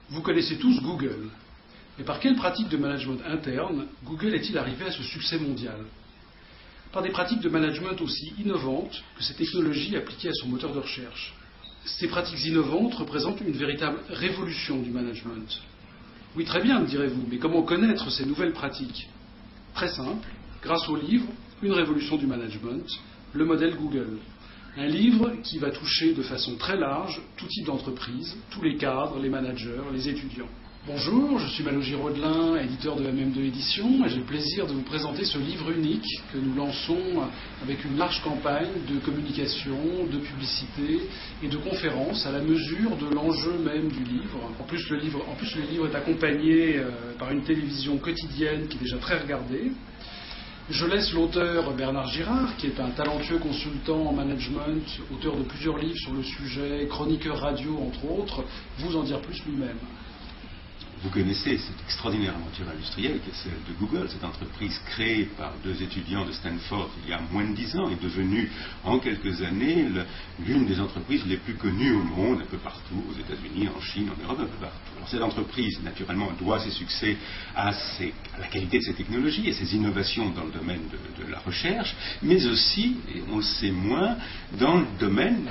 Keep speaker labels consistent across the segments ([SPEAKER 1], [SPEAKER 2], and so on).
[SPEAKER 1] Vous connaissez tous Google. Mais par quelle pratique de management interne Google est-il arrivé à ce succès mondial? Par des pratiques de management aussi innovantes que ces technologies appliquées à son moteur de recherche. Ces pratiques innovantes représentent une véritable révolution du management. Oui, très bien, me direz-vous, mais comment connaître ces nouvelles pratiques? Très simple, grâce au livre « Une révolution du management », le modèle Google. Un livre qui va toucher de façon très large tout type d'entreprise, tous les cadres, les managers, les étudiants. Bonjour, je suis Malogy Rodelin, éditeur de MM2 Éditions, et j'ai le plaisir de vous présenter ce livre unique que nous lançons avec une large campagne de communication, de publicité et de conférences à la mesure de l'enjeu même du livre. En plus, le livre est accompagné par une télévision quotidienne qui est déjà très regardée. Je laisse l'auteur Bernard Girard, qui est un talentueux consultant en management, auteur de plusieurs livres sur le sujet, chroniqueur radio entre autres, vous en dire plus lui-même.
[SPEAKER 2] Vous connaissez cette extraordinaire aventure industrielle qui est celle de Google. Cette entreprise créée par deux étudiants de Stanford il y a moins de 10 ans est devenue en quelques années l'une des entreprises les plus connues au monde, un peu partout, aux États-Unis, en Chine, en Europe, un peu partout. Alors cette entreprise, naturellement, doit ses succès à la qualité de ses technologies et ses innovations dans le domaine de la recherche, mais aussi, et on le sait moins, dans le domaine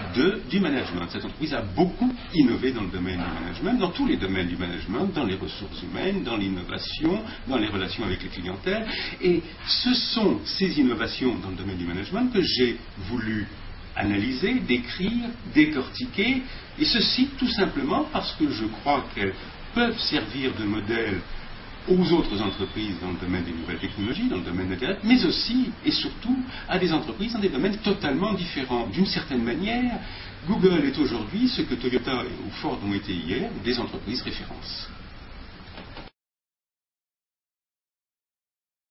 [SPEAKER 2] du management. Cette entreprise a beaucoup innové dans le domaine du management, dans tous les domaines du management, dans les ressources humaines, dans l'innovation, dans les relations avec les clientèles. Et ce sont ces innovations dans le domaine du management que j'ai voulu analyser, décrire, décortiquer, et ceci tout simplement parce que je crois qu'elles peuvent servir de modèle aux autres entreprises dans le domaine des nouvelles technologies, dans le domaine d'Internet, mais aussi et surtout à des entreprises dans des domaines totalement différents. D'une certaine manière, Google est aujourd'hui ce que Toyota ou Ford ont été hier, des entreprises références.